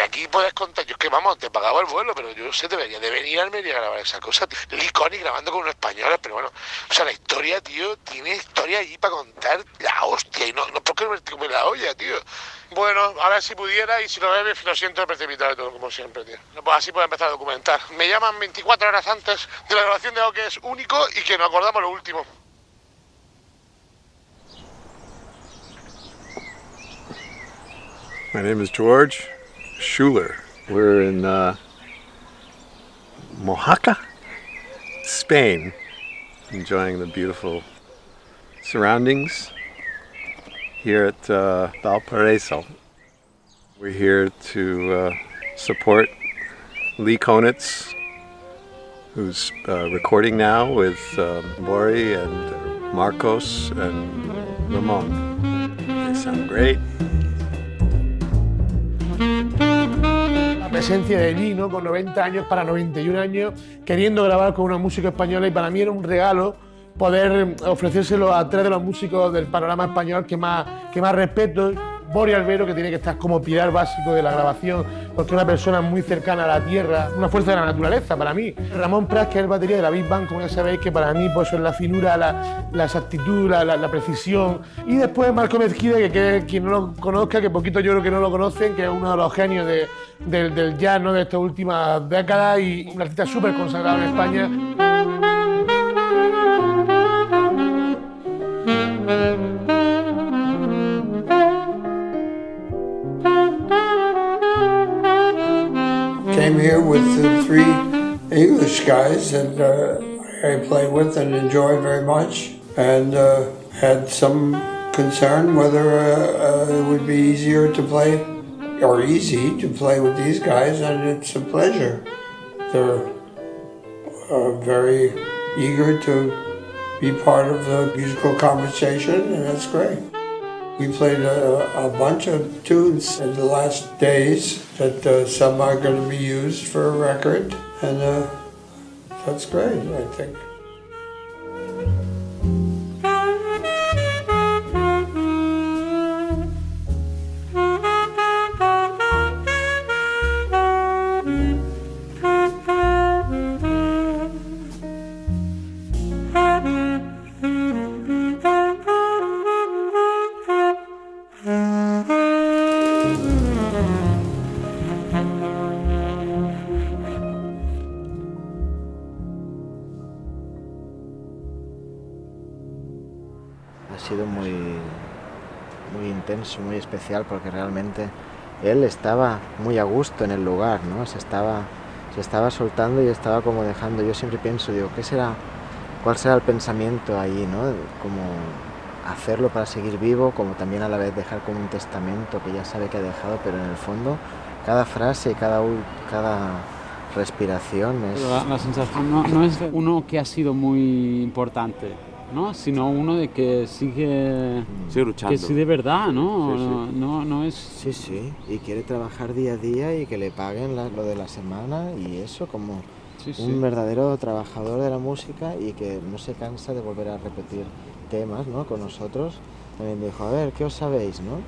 porque aquí puedes contar, yo es que vamos, te pagaba el vuelo, pero yo sé, debería de venir a Almería a grabar esa cosa, tío. El Iconic grabando con unos españoles, pero bueno, o sea, la historia, tío, tiene historia allí para contar la hostia, y no porque no me come la olla, tío. Bueno, a ver si pudiera, y si lo bebes, lo siento precipitado y todo, como siempre, tío. Pues así puedo empezar a documentar. Me llaman 24 horas antes de la grabación de algo que es único y que nos acordamos lo último. My name is George Schuler. We're in Mojaca, Spain, enjoying the beautiful surroundings here at Valparaiso. We're here to support Lee Konitz, who's recording now with Bori and Marcos and Ramon. They sound great. La presencia de Lee, ¿no? Con 90 años para 91 años, queriendo grabar con una música española, y para mí era un regalo poder ofrecérselo a tres de los músicos del panorama español que más respeto. Bori Albero, que tiene que estar como pilar básico de la grabación, porque es una persona muy cercana a la tierra, una fuerza de la naturaleza para mí. Ramón Pras, que es el batería de la Big Band, como ya sabéis, que para mí pues es la finura, la exactitud, la precisión. Y después Marco Mezquida, que quien no lo conozca, que poquito yo creo que no lo conocen, que es uno de los genios del jazz, ¿no? De estas últimas décadas, y un artista súper consagrado en España. Came here with the three English guys that I play with and enjoy very much, and had some concern whether it would be easier to play, or easy to play with these guys, and it's a pleasure. They're very eager to be part of the musical conversation, and that's great. We played a bunch of tunes in the last days that some are going to be used for a record, and that's great, I think. Ha sido muy intenso, muy especial, porque realmente él estaba muy a gusto en el lugar, ¿no? Se estaba soltando y estaba como dejando. Yo siempre pienso, digo, ¿cuál será el pensamiento ahí, ¿no? Como hacerlo para seguir vivo, como también a la vez dejar como un testamento que ya sabe que ha dejado, pero en el fondo cada frase, cada respiración es... La sensación no es uno que ha sido muy importante, ¿no? Sino uno de que sigue luchando. Que sí, de verdad, ¿no? Sí, sí. No es... Sí, y quiere trabajar día a día y que le paguen lo de la semana, y eso como un verdadero trabajador de la música, y que no se cansa de volver a repetir temas, ¿no? Con nosotros también dijo, a ver, ¿qué os sabéis, no?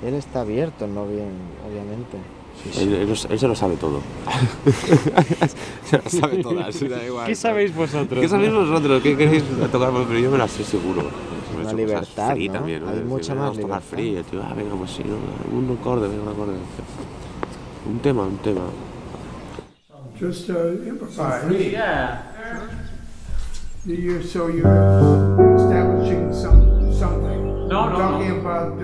Él está abierto, ¿no? Bien, obviamente. Sí. Él se lo sabe todo. Se lo sabe todas, da igual. ¿Qué sabéis vosotros? ¿Qué sabéis vosotros? ¿Qué queréis tocar? Pero yo me las sé seguro. Una libertad, free, ¿no? También, ¿no? Hay mucha más libertad. Tocar free, tío. Venga, pues sí, ¿no? Un acorde. Un tema. Just improvise. Yeah. You're establishing something. No. Talking about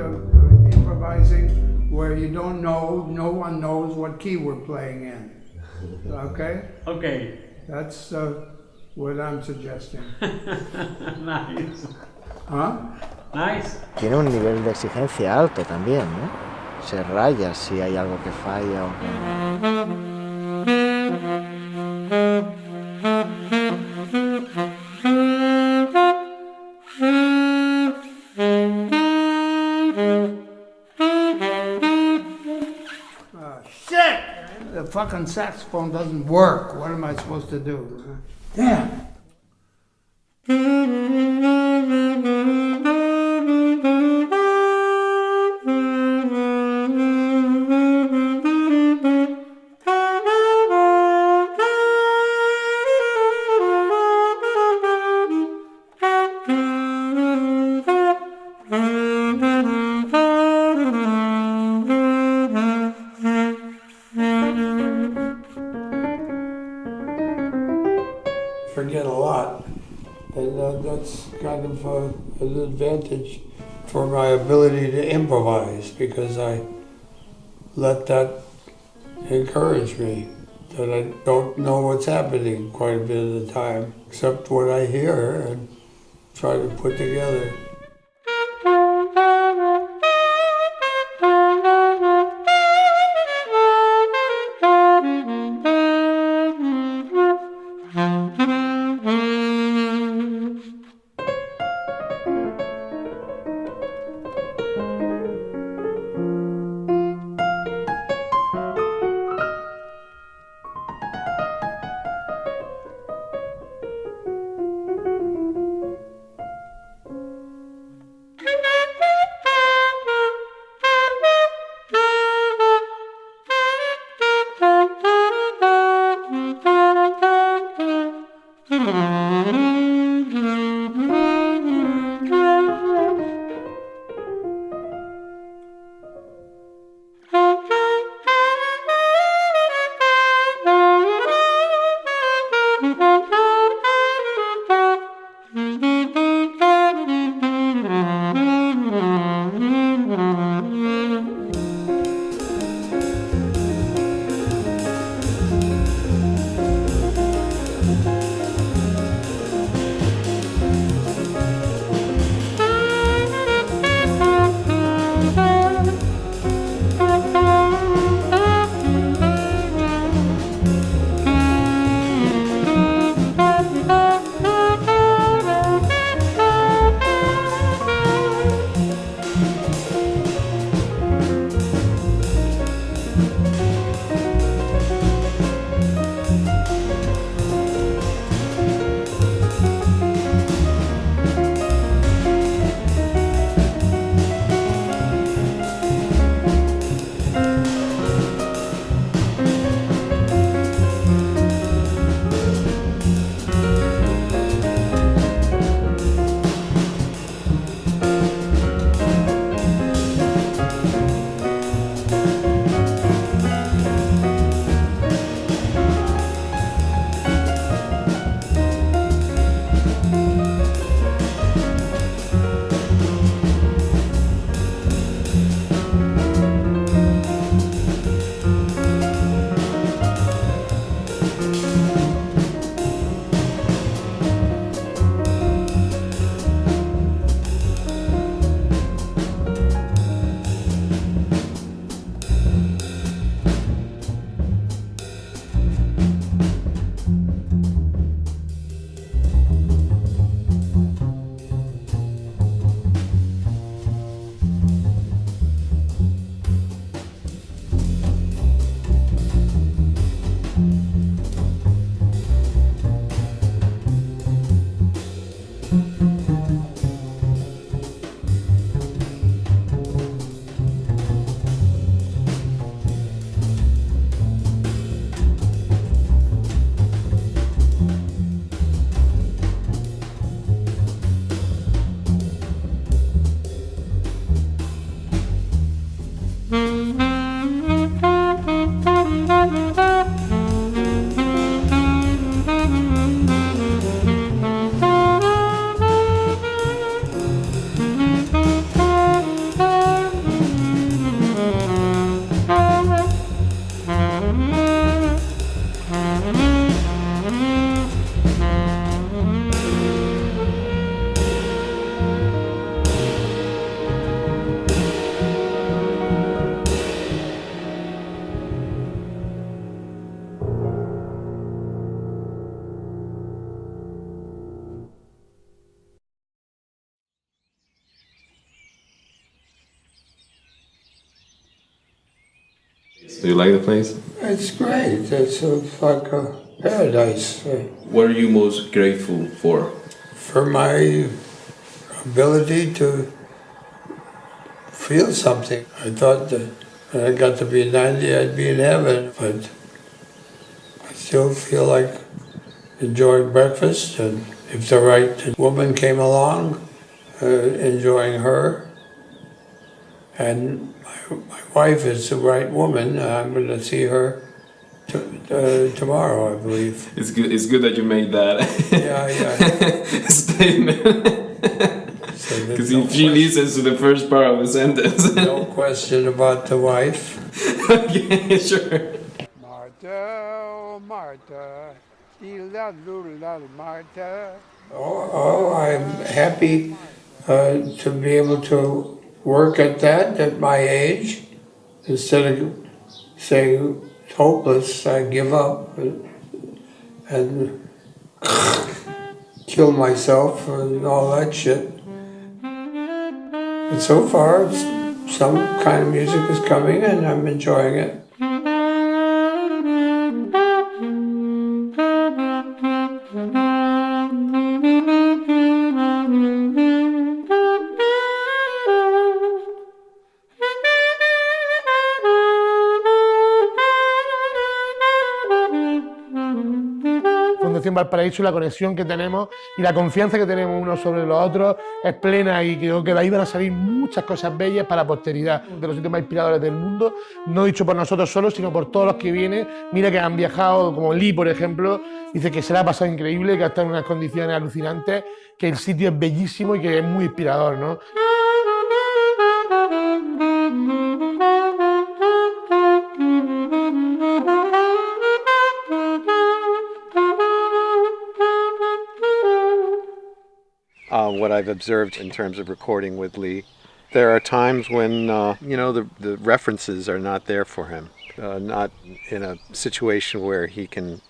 improvising where you don't know, no one knows what key we're playing in. Okay? Okay. That's what I'm suggesting. Nice. Huh? Nice. Tiene un nivel de exigencia alto también, ¿no? Se raya si hay algo que falla o que... Shit! The fucking saxophone doesn't work. What am I supposed to do? Damn! And that's kind of an advantage for my ability to improvise, because I let that encourage me, that I don't know what's happening quite a bit of the time, except what I hear and try to put together. Do you like the place? It's great. It's like a paradise. What are you most grateful for? For my ability to feel something. I thought that when I got to be 90, I'd be in heaven, but I still feel like enjoying breakfast, and if the right woman came along, enjoying her. And my wife is the right woman. I'm going to see her tomorrow, I believe. It's good that you made that. Yeah. Because she listens to the first part of the sentence. No question about the wife. Okay, sure. Martha, oh Martha, Martha. Oh, I'm happy to be able to work at that at my age. Instead of saying it's hopeless, I give up and kill myself and all that shit. But so far, some kind of music is coming and I'm enjoying it. Fundación Valparaíso, la conexión que tenemos y la confianza que tenemos unos sobre los otros es plena y creo que de ahí van a salir muchas cosas bellas para la posteridad. De los sitios más inspiradores del mundo, no dicho por nosotros solos, sino por todos los que vienen. Mira que han viajado, como Lee, por ejemplo, dice que se le ha pasado increíble, que ha estado en unas condiciones alucinantes, que el sitio es bellísimo y que es muy inspirador, ¿no? What I've observed in terms of recording with Lee, there are times when the references are not there for him, not in a situation where he can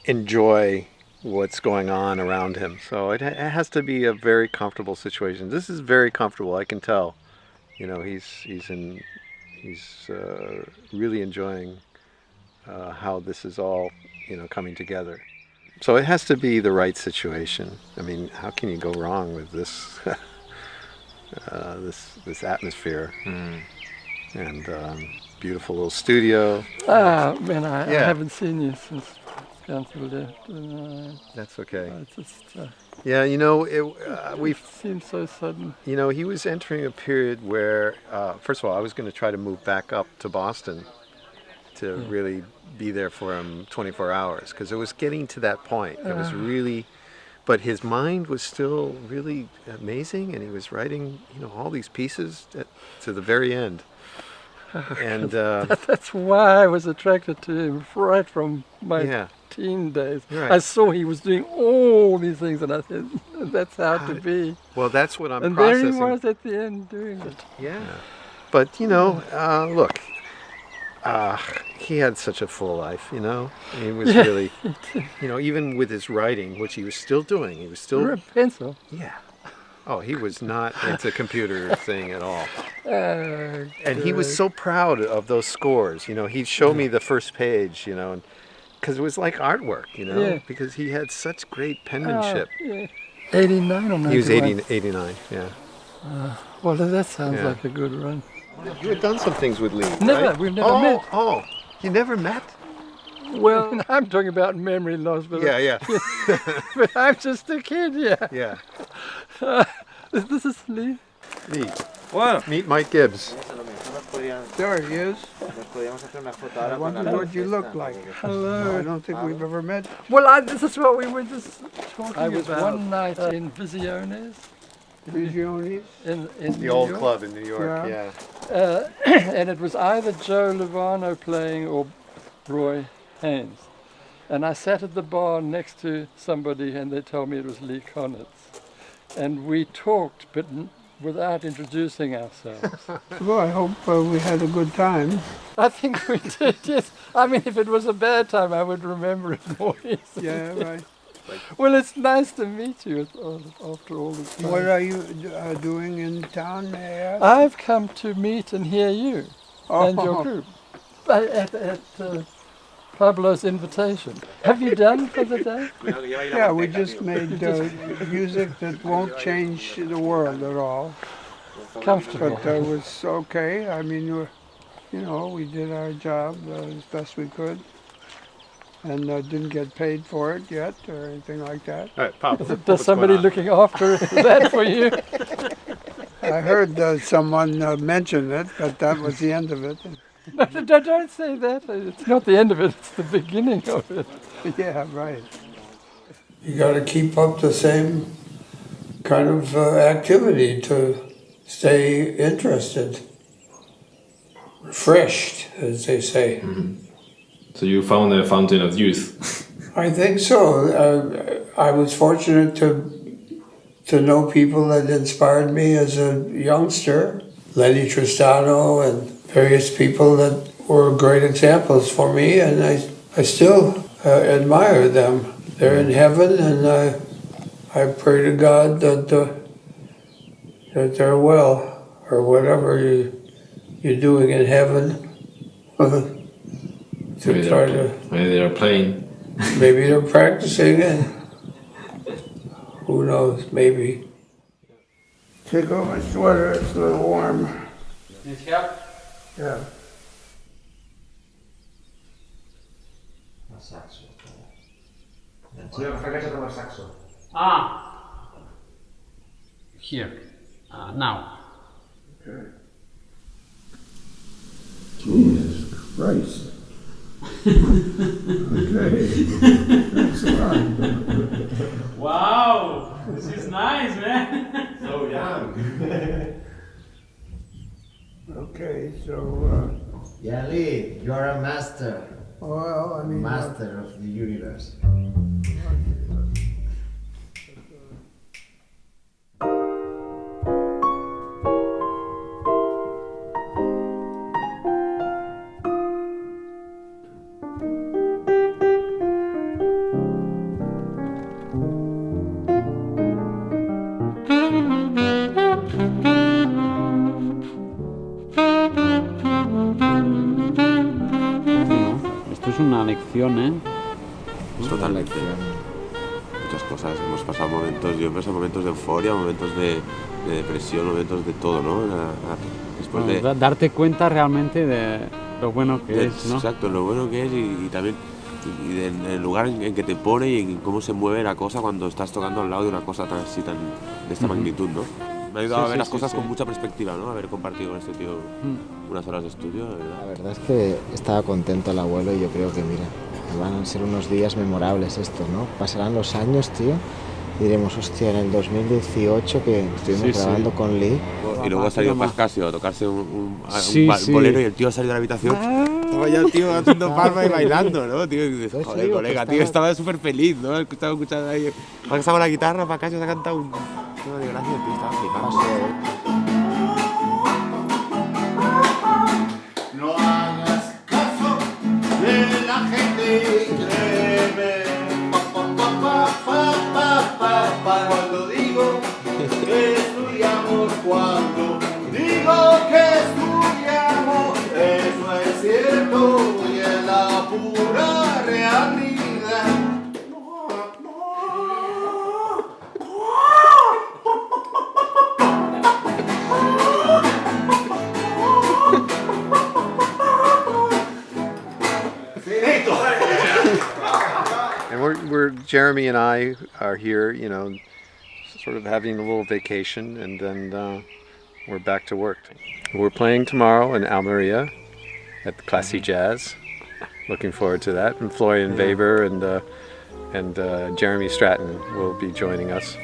enjoy what's going on around him. So it has to be a very comfortable situation. This is very comfortable, I can tell. You know, he's really enjoying how this is all coming together. So it has to be the right situation. I mean, how can you go wrong with this this atmosphere and beautiful little studio? Man, I haven't seen you since Council left. That's okay. Yeah, it seems so sudden. He was entering a period where, first of all, I was going to try to move back up to Boston to really be there for him 24 hours because it was getting to that point. It was really, but his mind was still really amazing, and he was writing, all these pieces to the very end. And that's why I was attracted to him right from my teen days. Right. I saw he was doing all these things, and I said, "That's how to be." Well, that's what I'm and processing. And there he was at the end doing it. Yeah, but look. He had such a full life, He was really, even with his writing, which he was still doing, he was still... Pencil? Yeah. Oh, he was not into computer thing at all. And he was so proud of those scores, He'd show me the first page, because it was like artwork, because he had such great penmanship. 89 or 91? He was 89, yeah. Well, that sounds like a good run. You had done some things with Lee, Never, right? we've never met. Oh, you never met? Well, I'm talking about memory loss, but yeah. But I'm just a kid, Yeah. This is Lee. Lee. What? Meet Mike Gibbs. There he is. I wonder what you look like. Hello. I don't think we've ever met. Well, this is what we were just talking about. I was about. One night in Visiones. Visiones? In the old York. Club in New York, yeah. And it was either Joe Lovano playing or Roy Haynes. And I sat at the bar next to somebody and they told me it was Lee Konitz. And we talked, but without introducing ourselves. Well, I hope we had a good time. I think we did, yes. I mean, if it was a bad time, I would remember it more easily. Yeah, right. Well, it's nice to meet you after all this time. What are you doing in town, may I ask? I've come to meet and hear you and your group at Pablo's invitation. Have you done for the day? Yeah, we just made music that won't change the world at all. Comfortable. But it was okay. I mean, we did our job as best we could. And didn't get paid for it yet or anything like that. All right, Pop. Does somebody looking after that for you? I heard someone mention it, but that was the end of it. No, don't say that. It's not the end of it, it's the beginning of it. Yeah, right. You got to keep up the same kind of activity to stay interested, refreshed, as they say. Mm-hmm. So you found a fountain of youth. I think so. I was fortunate to know people that inspired me as a youngster. Lenny Tristano and various people that were great examples for me, and I still admire them. They're in heaven, and I pray to God that they're well, or whatever you're doing in heaven. Maybe they're playing. Maybe they're practicing, and who knows, maybe. Take off my sweater, it's a little warm. Need help? Yeah. Here. Now. Okay. Jesus Christ. Okay. Thanks a lot. Wow! This is nice, man! So young. Okay, so, Yeah, Lee, you are a master. well, I mean... Master of the universe. Esto es una lección, ¿eh? Totalmente. Muchas cosas. Hemos pasado momentos, yo he pasado momentos de euforia, momentos de depresión, momentos de todo, ¿no? Después de darte cuenta realmente de lo bueno que es, ¿no? Exacto, lo bueno que es y también el lugar en que te pone y en cómo se mueve la cosa cuando estás tocando al lado de una cosa tan así, de esta magnitud, ¿no? Me ha ayudado a ver las cosas con mucha perspectiva, ¿no? Haber compartido con este tío unas horas de estudio, de verdad. La verdad es que estaba contento el abuelo y yo creo que, mira, van a ser unos días memorables estos, ¿no? Pasarán los años, tío, y diremos, hostia, en el 2018 que estuvimos grabando con Lee. Y luego ha salido Pascasio a tocarse un bolero y el tío ha salido de la habitación. Estaba ya el tío haciendo palma y bailando, ¿no? Tío, y dices, joder, colega, tío, estaba súper feliz, ¿no? Estaba escuchando ahí. Pasaba la guitarra, Pascasio se ha cantado un... No, de gracia, tío, estaba flipando. No hagas caso de la gente, créeme. Cuando digo que estudiamos, cuando digo que estudiamos, eso es cierto y es la pura realidad. And we're Jeremy and I are here, you know, sort of having a little vacation, and then we're back to work. We're playing tomorrow in Almeria at the Classy Jazz. Looking forward to that. And Florian Weber and Jeremy Stratton will be joining us.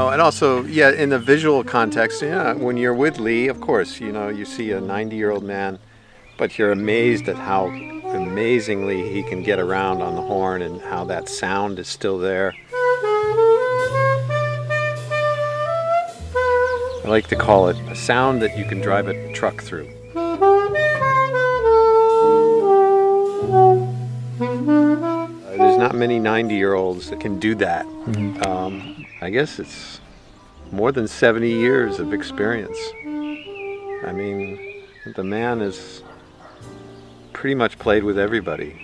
And also, yeah, in the visual context, yeah, when you're with Lee, of course, you know, you see a 90-year-old man, but you're amazed at how amazingly he can get around on the horn and how that sound is still there. I like to call it a sound that you can drive a truck through. There's not many 90-year-olds that can do that. I guess it's more than 70 years of experience. I mean, the man has pretty much played with everybody.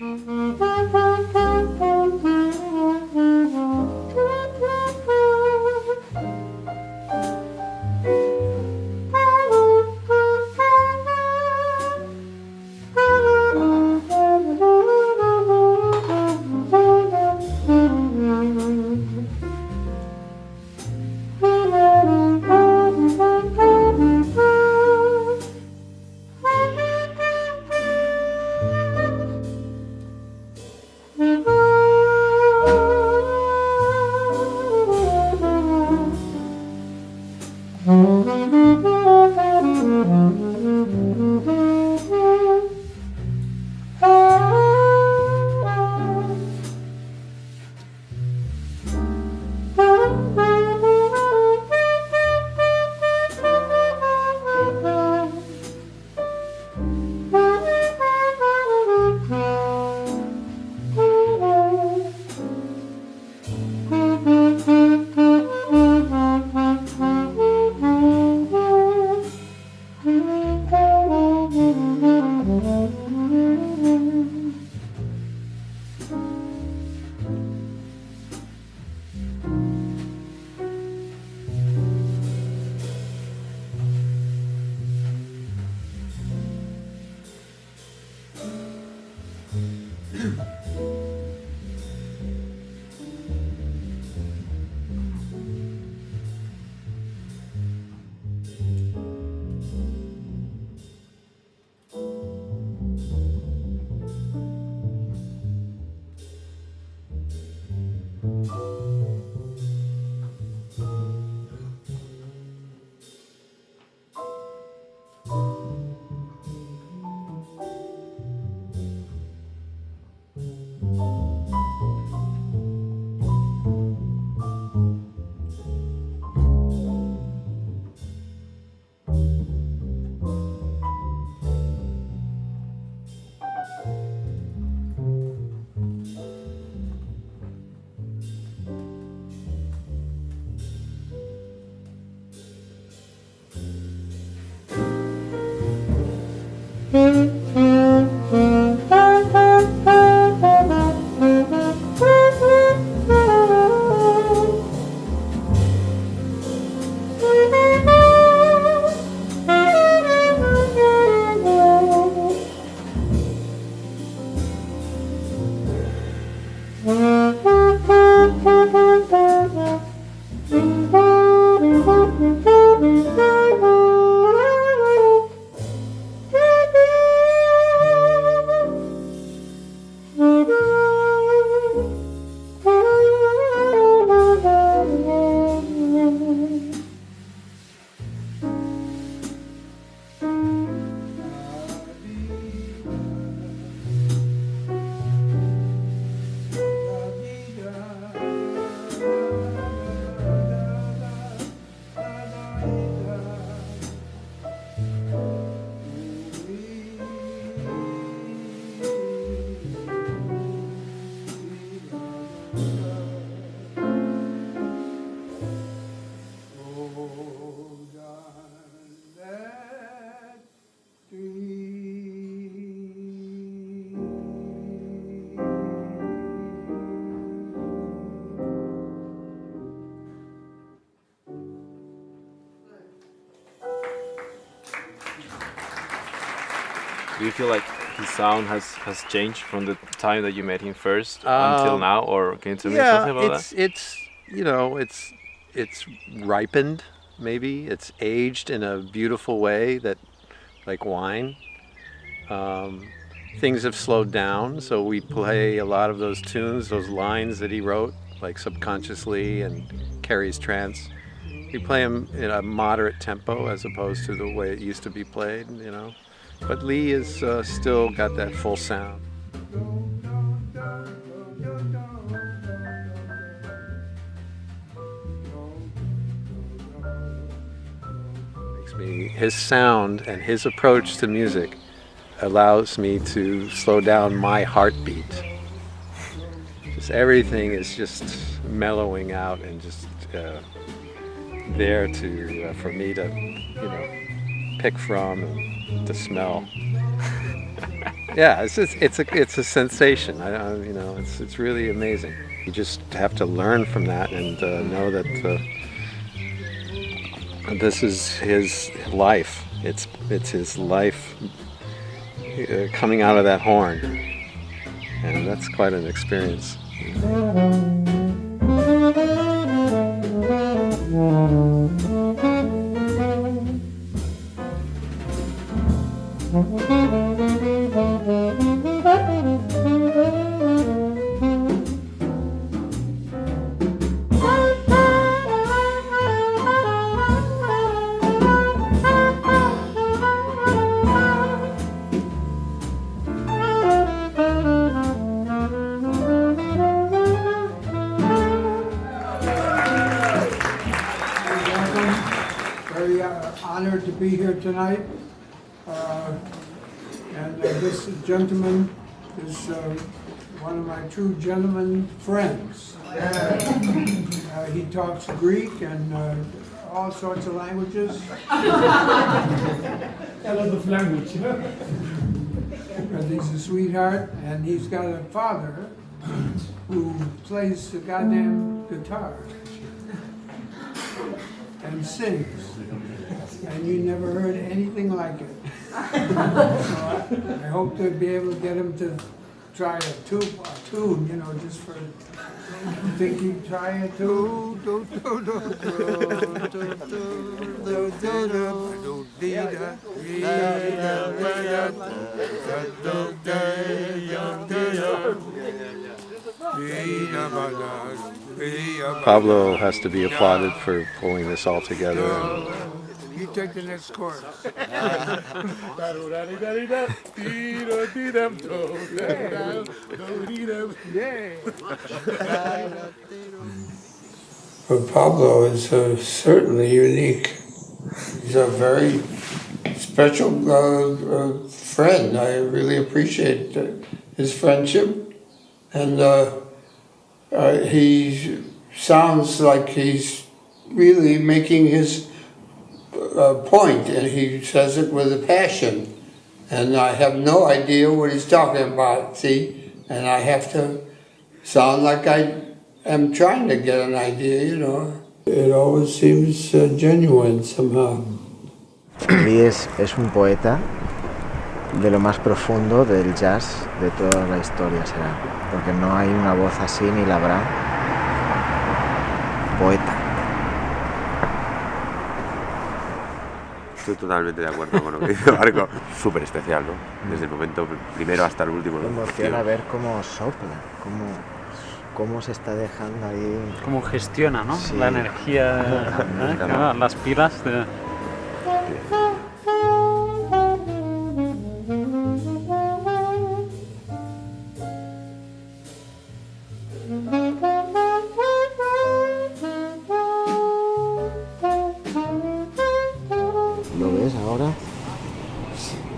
Do you feel like his sound has changed from the time that you met him first until now, or can you tell me something about that? It's ripened. Maybe it's aged in a beautiful way that, like wine. Things have slowed down, so we play a lot of those tunes, those lines that he wrote, like Subconsciously and Carrie's Trance. We play them in a moderate tempo as opposed to the way it used to be played, you know. But Lee has still got that full sound. His sound and his approach to music allows me to slow down my heartbeat. Just everything is just mellowing out and just there to for me to, you know, pick from and to smell. Yeah, it's a sensation. You know, it's really amazing. You just have to learn from that and know that. This is his life. It's his life coming out of that horn, and that's quite an experience. Honored to be here tonight, and this gentleman is one of my true gentleman friends. He talks Greek and all sorts of languages. A lot of language, you know. But he's a sweetheart, and he's got a father who plays the goddamn guitar and sings. And you never heard anything like it. So I hope to be able to get him to try a tune, you know, just for. Think he'd try a tune? Pablo has to be applauded for pulling this all together. You take the next chorus. But Pablo is certainly unique. He's a very special friend. I really appreciate his friendship. And he sounds like he's really making his point, and he says it with a passion. And I have no idea what he's talking about, see? And I have to sound like I am trying to get an idea, you know. It always seems genuine somehow. Lee es un poeta de lo más profundo del jazz de toda la historia, será. Porque no hay una voz así ni la habrá. Poeta. Estoy totalmente de acuerdo con lo que dice Marco. Súper especial, ¿no? Desde el momento primero hasta el último. Me emociona ver cómo sopla, cómo se está dejando ahí. Cómo gestiona, ¿no? Sí. La energía, las pilas de... ¿Lo ves ahora?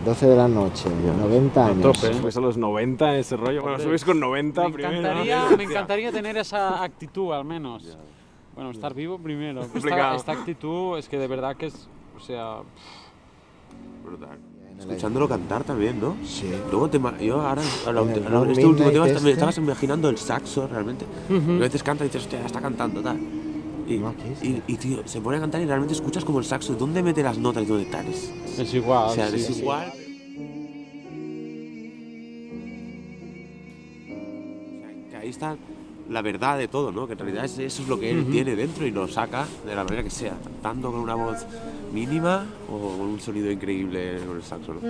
12 de la noche, 90 años. Pues a los 90 ese rollo. Bueno, subís con 90 primero. Me encantaría tener esa actitud, al menos. Bueno, estar vivo primero. Esta actitud es que de verdad que es... O sea... Brutal. Escuchándolo cantar también, ¿no? Sí. Luego yo ahora este último tema me estabas imaginando el saxo realmente. A veces canta y dices, hostia, está cantando, tal. Y tío, se pone a cantar y realmente escuchas como el saxo. ¿Dónde mete las notas y dónde tal? Es igual. O sea, es igual. ahí está la verdad de todo, ¿no? Que en realidad eso es lo que él tiene dentro y lo saca de la manera que sea, cantando con una voz mínima o con un sonido increíble con el saxo, ¿no?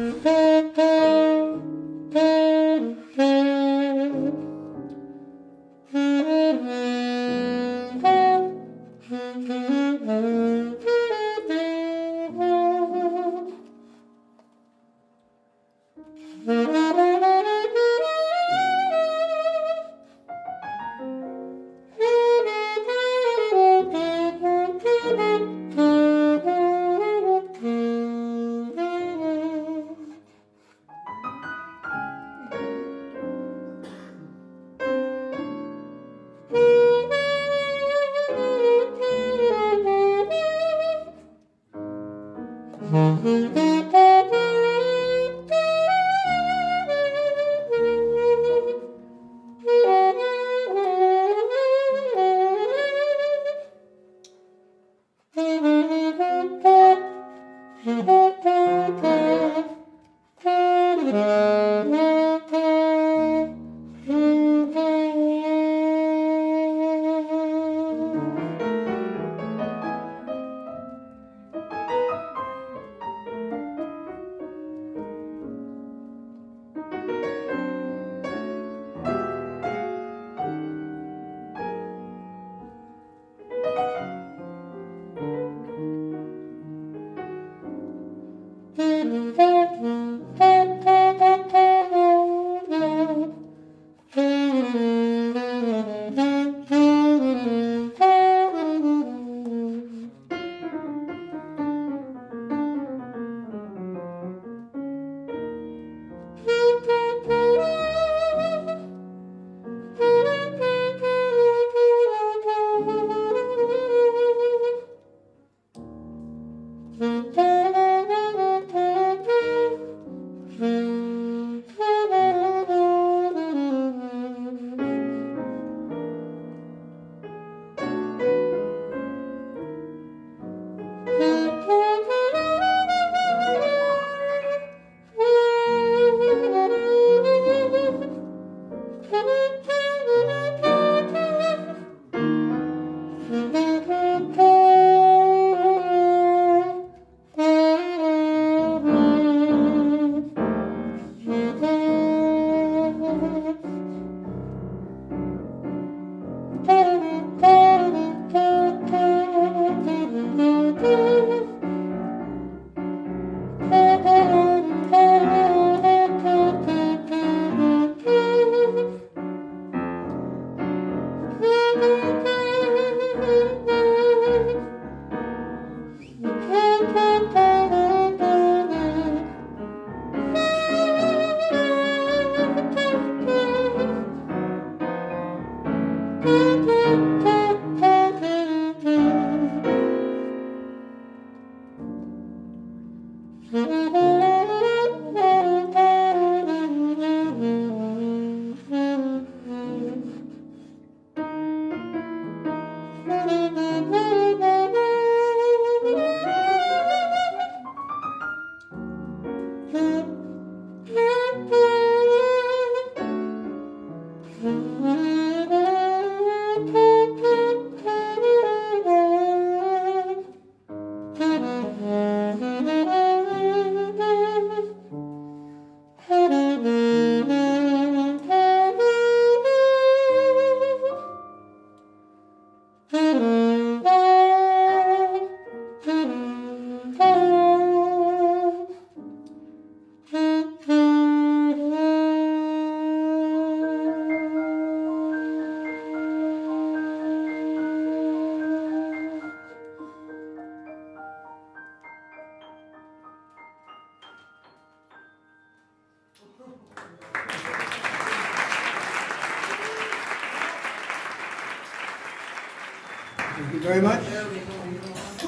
Thank you very much.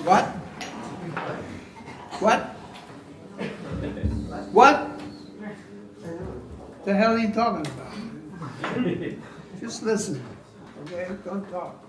What? What? What? The hell are you talking about? Just listen, okay? Don't talk.